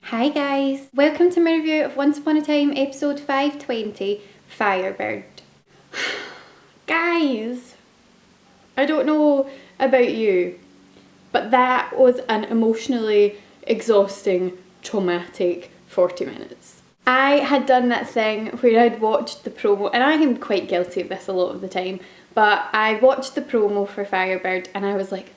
Hi guys, welcome to my review of Once Upon a Time episode 520, Firebird. Guys, I don't know about you, but that was an emotionally exhausting, traumatic 40 minutes. I had done that thing where I'd watched the promo, and I am quite guilty of this a lot of the time, but I watched the promo for Firebird and I was like,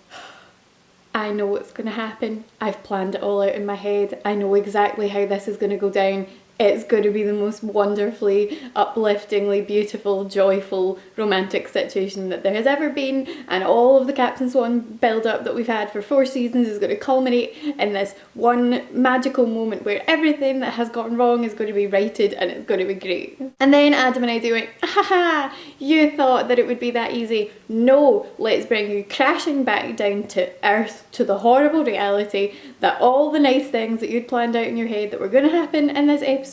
I know what's going to happen. I've planned it all out in my head. I know exactly how this is going to go down. It's going to be the most wonderfully, upliftingly, beautiful, joyful, romantic situation that there has ever been, and all of the Captain Swan build-up that we've had for 4 seasons is going to culminate in this one magical moment where everything that has gone wrong is going to be righted and it's going to be great. And then Adam and I went, haha, you thought that it would be that easy. No, let's bring you crashing back down to earth, to the horrible reality that all the nice things that you'd planned out in your head that were going to happen in this episode,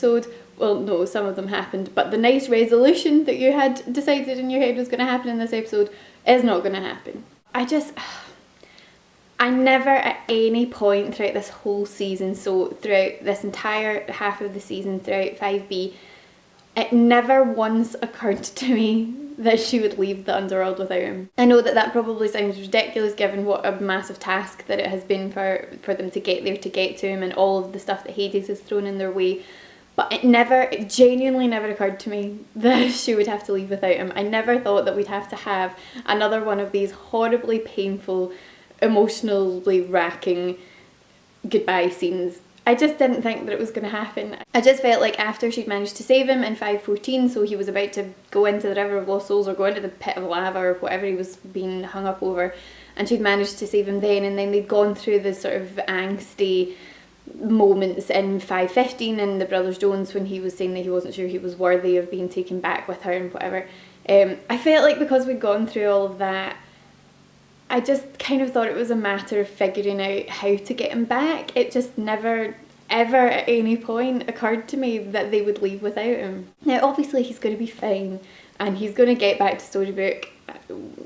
well no, some of them happened, but the nice resolution that you had decided in your head was going to happen in this episode is not going to happen. I never at any point throughout this whole season, so throughout this entire half of the season, throughout 5B, it never once occurred to me that she would leave the underworld without him. I know that probably sounds ridiculous given what a massive task that it has been for them to get there, to get to him, and all of the stuff that Hades has thrown in their way. But it genuinely never occurred to me that she would have to leave without him. I never thought that we'd have to have another one of these horribly painful, emotionally racking goodbye scenes. I just didn't think that it was going to happen. I just felt like after she'd managed to save him in 514, so he was about to go into the River of Lost Souls or go into the pit of lava or whatever he was being hung up over, and she'd managed to save him then, and then they'd gone through the sort of angsty moments in 515 and the Brothers Jones when he was saying that he wasn't sure he was worthy of being taken back with her and whatever. I felt like because we'd gone through all of that, I just kind of thought it was a matter of figuring out how to get him back. It just never, ever at any point occurred to me that they would leave without him. Now obviously he's going to be fine and he's going to get back to Storybook.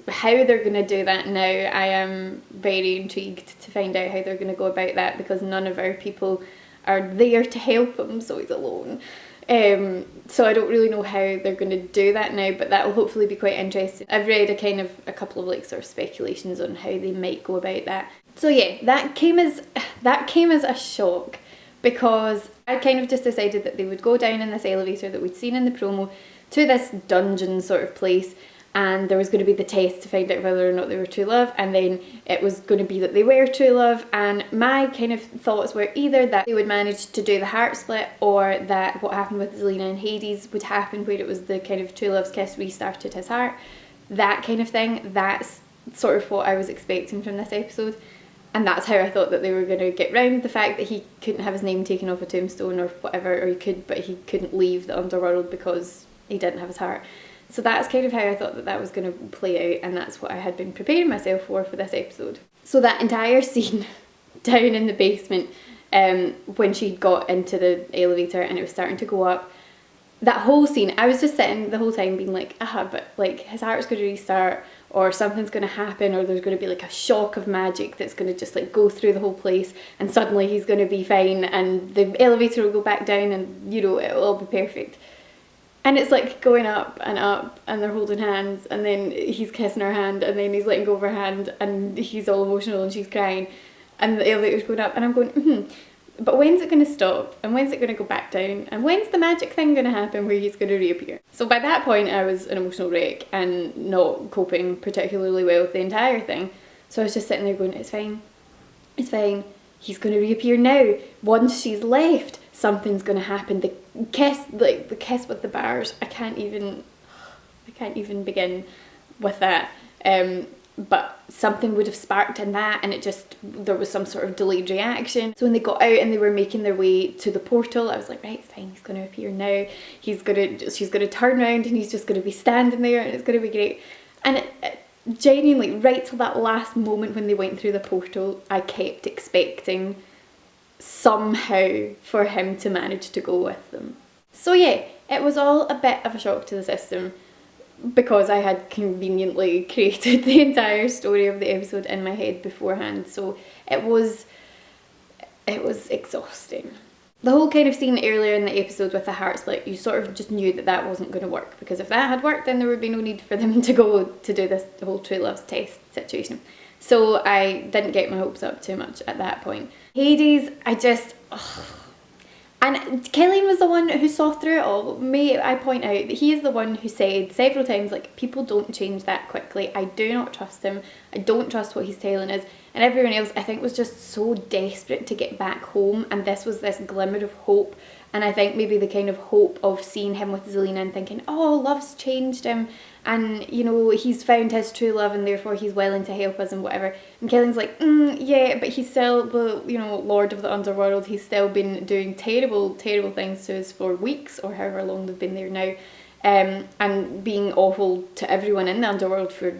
How they're going to do that now, I am very intrigued to find out how they're going to go about that, because none of our people are there to help him, so he's alone. So I don't really know how they're going to do that now, but that will hopefully be quite interesting. I've read a couple of like sort of speculations on how they might go about that. So yeah, that came as a shock, because I kind of just decided that they would go down in this elevator that we'd seen in the promo to this dungeon sort of place, and there was going to be the test to find out whether or not they were true love, and then it was going to be that they were true love, and my kind of thoughts were either that they would manage to do the heart split, or that what happened with Zelina and Hades would happen, where it was the kind of true love's kiss restarted his heart, that kind of thing. That's sort of what I was expecting from this episode, and that's how I thought that they were going to get round the fact that he couldn't have his name taken off a tombstone or whatever, or he could, but he couldn't leave the underworld because he didn't have his heart. So that's kind of how I thought that was going to play out, and that's what I had been preparing myself for this episode. So that entire scene down in the basement, when she got into the elevator and it was starting to go up, that whole scene, I was just sitting the whole time being like, but like his heart's going to restart, or something's going to happen, or there's going to be like a shock of magic that's going to just like go through the whole place, and suddenly he's going to be fine and the elevator will go back down and, you know, it'll all be perfect. And it's like going up and they're holding hands, and then he's kissing her hand, and then he's letting go of her hand, and he's all emotional and she's crying, and the elevator's going up, and I'm going, but when's it going to stop, and when's it going to go back down, and when's the magic thing going to happen where he's going to reappear? So by that point I was an emotional wreck and not coping particularly well with the entire thing. So I was just sitting there going, it's fine, he's going to reappear now. Once she's left, something's going to happen. The kiss with the bars, I can't even begin with that. But something would have sparked in that, and there was some sort of delayed reaction. So when they got out and they were making their way to the portal, I was like, right, it's fine, he's going to appear now. She's going to turn around and he's just going to be standing there, and it's going to be great. And it genuinely, right till that last moment when they went through the portal, I kept expecting somehow for him to manage to go with them. So yeah, it was all a bit of a shock to the system, because I had conveniently created the entire story of the episode in my head beforehand. So it was exhausting. The whole kind of scene earlier in the episode with the heart split, you sort of just knew that that wasn't going to work, because if that had worked, then there would be no need for them to go to do this whole true love's test situation. So I didn't get my hopes up too much at that point. Hades, and Killian was the one who saw through it all. May I point out that he is the one who said several times, like, people don't change that quickly. I do not trust him. I don't trust what he's telling us. And everyone else, I think, was just so desperate to get back home, and this was this glimmer of hope. And I think maybe the kind of hope of seeing him with Zelina and thinking, oh, love's changed him, and, you know, he's found his true love and therefore he's willing to help us and whatever. And Killian's like, yeah, but he's still the, you know, Lord of the Underworld. He's still been doing terrible, terrible things to us for weeks, or however long they've been there now, and being awful to everyone in the Underworld for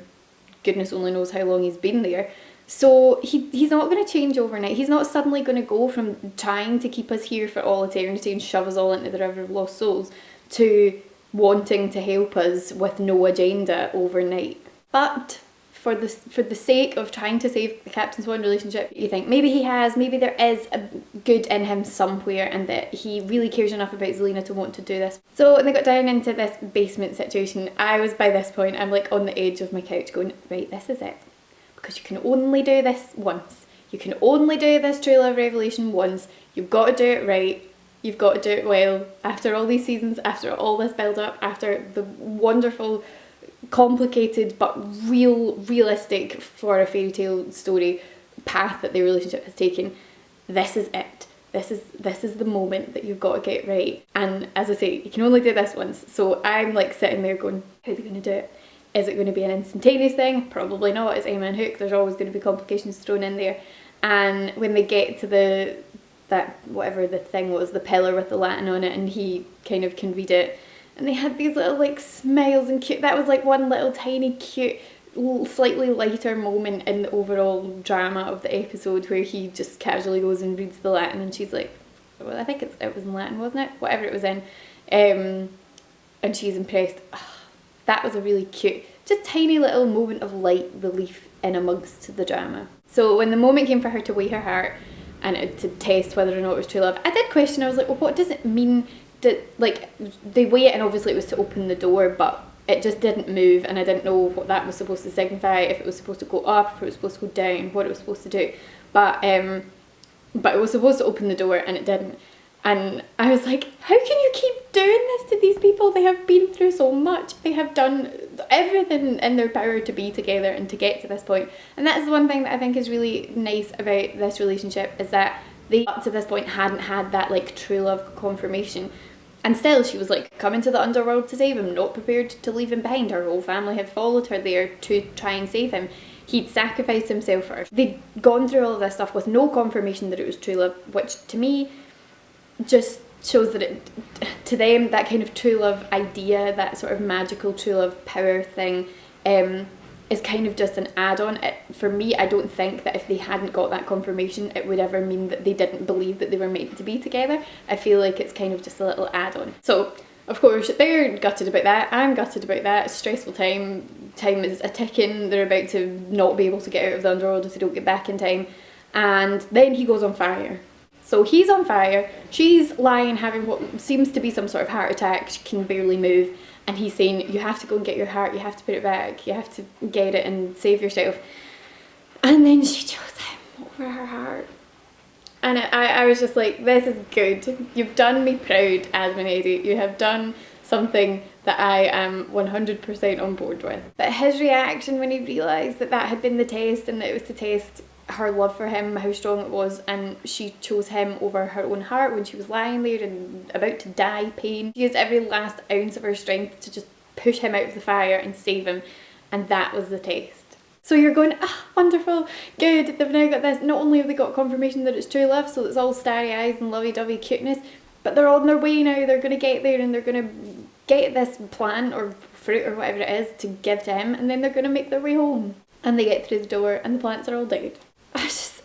goodness only knows how long he's been there. So he's not going to change overnight. He's not suddenly going to go from trying to keep us here for all eternity and shove us all into the river of lost souls to wanting to help us with no agenda overnight. But for the sake of trying to save the Captain Swan relationship, you think maybe he has, maybe there is a good in him somewhere, and that he really cares enough about Zelina to want to do this. So when they got down into this basement situation, I was, by this point, I'm like on the edge of my couch going, right, this is it. Because you can only do this once. You can only do this true love revelation once. You've got to do it right. You've got to do it well. After all these seasons, after all this build up, after the wonderful, complicated but realistic for a fairy tale story path that their relationship has taken, this is it. This is the moment that you've got to get right. And as I say, you can only do this once. So I'm like sitting there going, how are they going to do it? Is it going to be an instantaneous thing? Probably not. It's Emma and Hook. There's always going to be complications thrown in there. And when they get to that whatever the thing was, the pillar with the Latin on it, and he kind of can read it, and they had these little like smiles and cute, that was like one little tiny cute slightly lighter moment in the overall drama of the episode, where he just casually goes and reads the Latin, and she's like, well, I think it was in Latin, wasn't it? Whatever it was in, and she's impressed. That was a really cute, just tiny little moment of light relief in amongst the drama. So when the moment came for her to weigh her heart and to test whether or not it was true love, I did question. I was like, well, what does it mean that, like, they weigh it, and obviously it was to open the door, but it just didn't move, and I didn't know what that was supposed to signify, if it was supposed to go up, if it was supposed to go down, what it was supposed to do. But it was supposed to open the door, and it didn't. And I was like, how can you keep doing this to these people? They have been through so much. They have done everything in their power to be together and to get to this point. And that's the one thing that I think is really nice about this relationship, is that they up to this point hadn't had that like true love confirmation. And still she was like coming to the underworld to save him, not prepared to leave him behind. Her whole family had followed her there to try and save him. He'd sacrificed himself for her. They'd gone through all of this stuff with no confirmation that it was true love, which to me just shows that it, to them, that kind of true love idea, that sort of magical true love power thing, is kind of just an add-on. For me, I don't think that if they hadn't got that confirmation, it would ever mean that they didn't believe that they were meant to be together. I feel like it's kind of just a little add-on. So, of course, they're gutted about that. I'm gutted about that. It's a stressful time. Time is a ticking. They're about to not be able to get out of the underworld if they don't get back in time. And then he goes on fire. So he's on fire, she's lying having what seems to be some sort of heart attack, she can barely move, and he's saying, you have to go and get your heart, you have to put it back, you have to get it and save yourself. And then she chose him over her heart. And I was just like, this is good. You've done me proud, Adam and Eddie. You have done something that I am 100% on board with. But his reaction when he realised that that had been the test, and that it was to test her love for him, how strong it was, and she chose him over her own heart when she was lying there and about to die pain. She used every last ounce of her strength to just push him out of the fire and save him, and that was the test. So you're going, wonderful, good, they've now got this. Not only have they got confirmation that it's true love, so it's all starry eyes and lovey-dovey cuteness, but they're on their way now. They're going to get there, and they're going to get this plant or fruit or whatever it is to give to him, and then they're going to make their way home. And they get through the door, and the plants are all dead.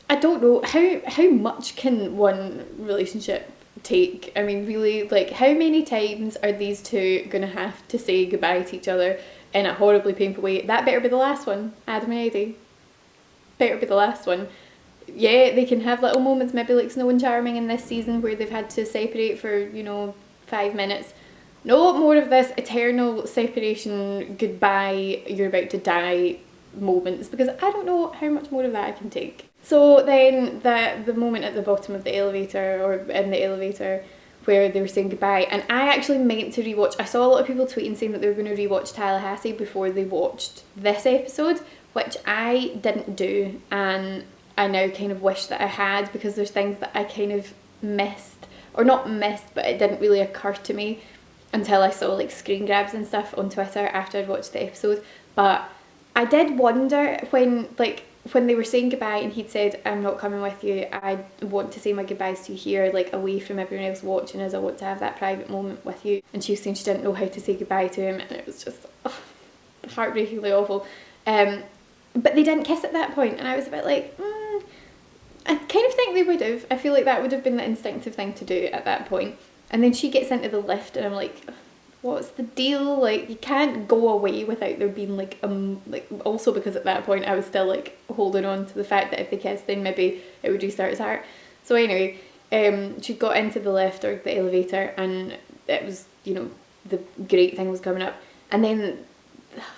I don't know, how much can one relationship take? I mean, really, like, how many times are these two going to have to say goodbye to each other in a horribly painful way? That better be the last one, Adam and Eddie. Better be the last one. yeah, they can have little moments, maybe like Snow and Charming in this season where they've had to separate for, you know, 5 minutes. No more of this eternal separation, goodbye, you're about to die moments, because I don't know how much more of that I can take. So then the moment at the bottom of the elevator, or in the elevator, where they were saying goodbye, and I actually meant to rewatch. I saw a lot of people tweeting saying that they were going to rewatch Tallahassee before they watched this episode, which I didn't do, and I now kind of wish that I had, because there's things that I kind of missed, or not missed, but it didn't really occur to me until I saw like screen grabs and stuff on Twitter after I'd watched the episode. But I did wonder when they were saying goodbye and he'd said, I'm not coming with you, I want to say my goodbyes to you here, like away from everyone else watching, as I want to have that private moment with you. And she was saying she didn't know how to say goodbye to him, and it was just heartbreakingly awful. But they didn't kiss at that point, and I was a bit like, I kind of think they would have. I feel like that would have been the instinctive thing to do at that point. And then she gets into the lift and I'm like, what's the deal? Like, you can't go away without there being like also because at that point I was still like holding on to the fact that if they kissed then maybe it would restart his heart. So anyway, she got into the lift or the elevator, and it was, you know, the great thing was coming up, and then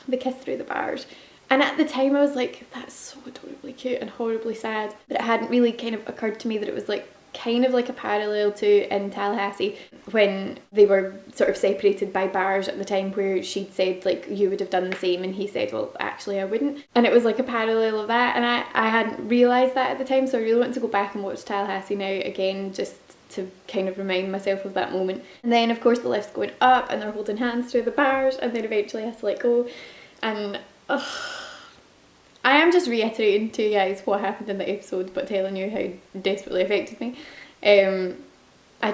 they kissed through the bars. And at the time I was like, that's so adorably cute and horribly sad. But it hadn't really kind of occurred to me that it was like kind of like a parallel to in Tallahassee when they were sort of separated by bars at the time, where she'd said like, you would have done the same, and he said, well actually I wouldn't. And it was like a parallel of that, and I hadn't realised that at the time, so I really want to go back and watch Tallahassee now again, just to kind of remind myself of that moment. And then of course the lift's going up and they're holding hands through the bars, and then eventually has to let go. And I am just reiterating to you guys what happened in the episode, but telling you how desperately affected me. I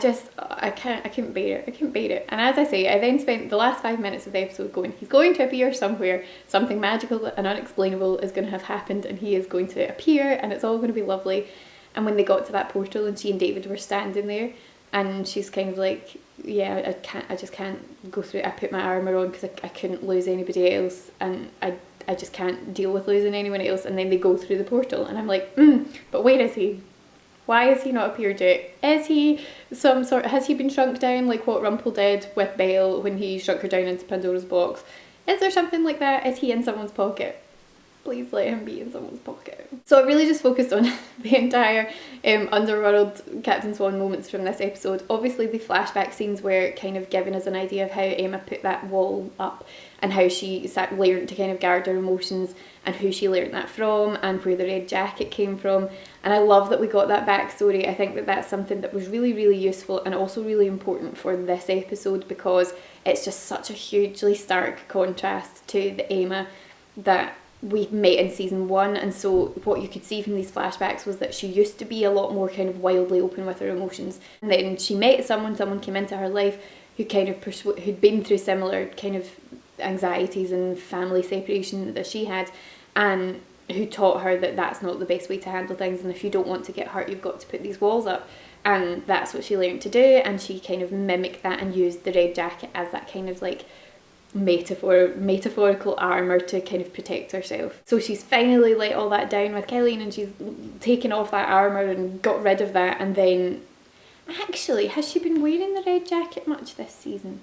couldn't bear it. I couldn't bear it. And as I say, I then spent the last 5 minutes of the episode going, he's going to appear somewhere, something magical and unexplainable is going to have happened, and he is going to appear, and it's all going to be lovely. And when they got to that portal and she and David were standing there, and she's kind of like, yeah, I just can't go through it. I put my armour on because I couldn't lose anybody else, and I just can't deal with losing anyone else. And then they go through the portal and I'm like, but where is he? Why has he not appeared yet? Is he has he been shrunk down like what Rumple did with Belle when he shrunk her down into Pandora's box? Is there something like that? Is he in someone's pocket? Please let him be in someone's pocket. So I really just focused on the entire underworld Captain Swan moments from this episode. Obviously the flashback scenes were kind of giving us an idea of how Emma put that wall up, and how she learned to kind of guard her emotions, and who she learned that from, and where the red jacket came from. And I love that we got that backstory. I think that that's something that was really, really useful, and also really important for this episode, because it's just such a hugely stark contrast to the Emma that we met in season 1. And so what you could see from these flashbacks was that she used to be a lot more kind of wildly open with her emotions, and then she met someone came into her life who kind of who'd been through similar kind of anxieties and family separation that she had, and who taught her that that's not the best way to handle things, and if you don't want to get hurt you've got to put these walls up. And that's what she learned to do, and she kind of mimicked that and used the red jacket as that kind of like metaphorical armour to kind of protect herself. So she's finally let all that down with Killian, and she's taken off that armour and got rid of that. And then, actually, has she been wearing the red jacket much this season?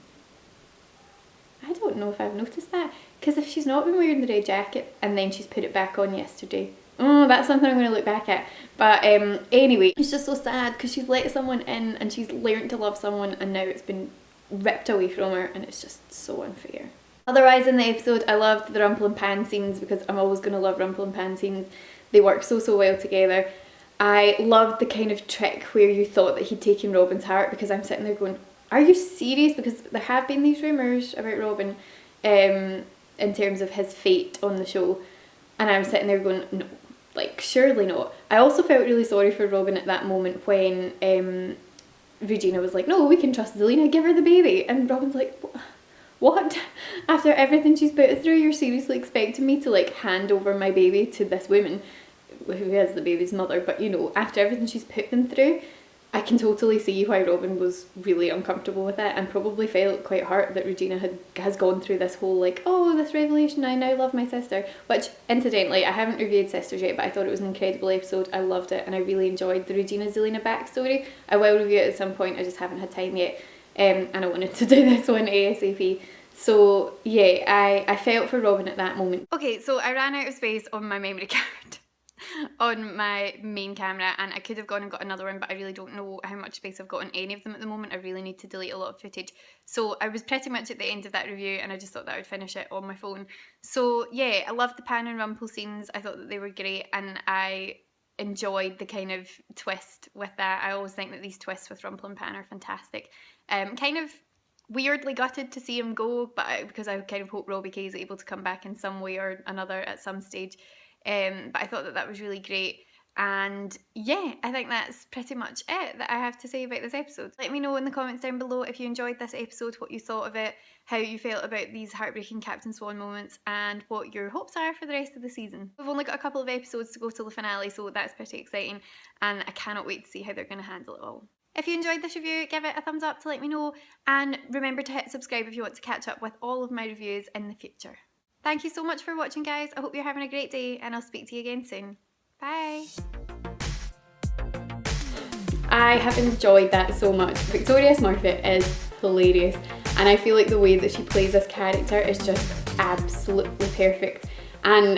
I don't know if I've noticed that, because if she's not been wearing the red jacket and then she's put it back on yesterday, that's something I'm going to look back at. But anyway, it's just so sad because she's let someone in and she's learned to love someone, and now it's been ripped away from her, and it's just so unfair. Otherwise in the episode, I loved the Rumple and Pan scenes, because I'm always going to love Rumple and Pan scenes. They work so well together. I loved the kind of trick where you thought that he'd taken Robin's heart, because I'm sitting there going, are you serious? Because there have been these rumours about Robin in terms of his fate on the show, and I'm sitting there going, no, like surely not. I also felt really sorry for Robin at that moment when Regina was like, no, we can trust Zelina, give her the baby. And Robin's like, what? After everything she's put through, you're seriously expecting me to like hand over my baby to this woman who is the baby's mother? But you know, after everything she's put them through, I can totally see why Robin was really uncomfortable with it and probably felt quite hurt that Regina has gone through this whole like, oh, this revelation, I now love my sister. Which, incidentally, I haven't reviewed Sisters yet, but I thought it was an incredible episode. I loved it and I really enjoyed the Regina Zelina backstory. I will review it at some point, I just haven't had time yet. And I wanted to do this one ASAP. So yeah, I felt for Robin at that moment. Okay, so I ran out of space on my memory card. On my main camera, and I could have gone and got another one, but I really don't know how much space I've got on any of them at the moment. I really need to delete a lot of footage. So I was pretty much at the end of that review and I just thought that I would finish it on my phone. So yeah, I loved the Pan and Rumple scenes. I thought that they were great and I enjoyed the kind of twist with that. I always think that these twists with Rumple and Pan are fantastic. Kind of weirdly gutted to see him go, but because I kind of hope Robbie Kay is able to come back in some way or another at some stage. But I thought that that was really great. And yeah, I think that's pretty much it that I have to say about this episode. Let me know in the comments down below if you enjoyed this episode, what you thought of it, how you felt about these heartbreaking Captain Swan moments, and what your hopes are for the rest of the season. We've only got a couple of episodes to go till the finale, so that's pretty exciting, and I cannot wait to see how they're going to handle it all. If you enjoyed this review, give it a thumbs up to let me know, and remember to hit subscribe if you want to catch up with all of my reviews in the future. Thank you so much for watching, guys. I hope you're having a great day, and I'll speak to you again soon. Bye! I have enjoyed that so much. Victoria Smurfit is hilarious, and I feel like the way that she plays this character is just absolutely perfect. And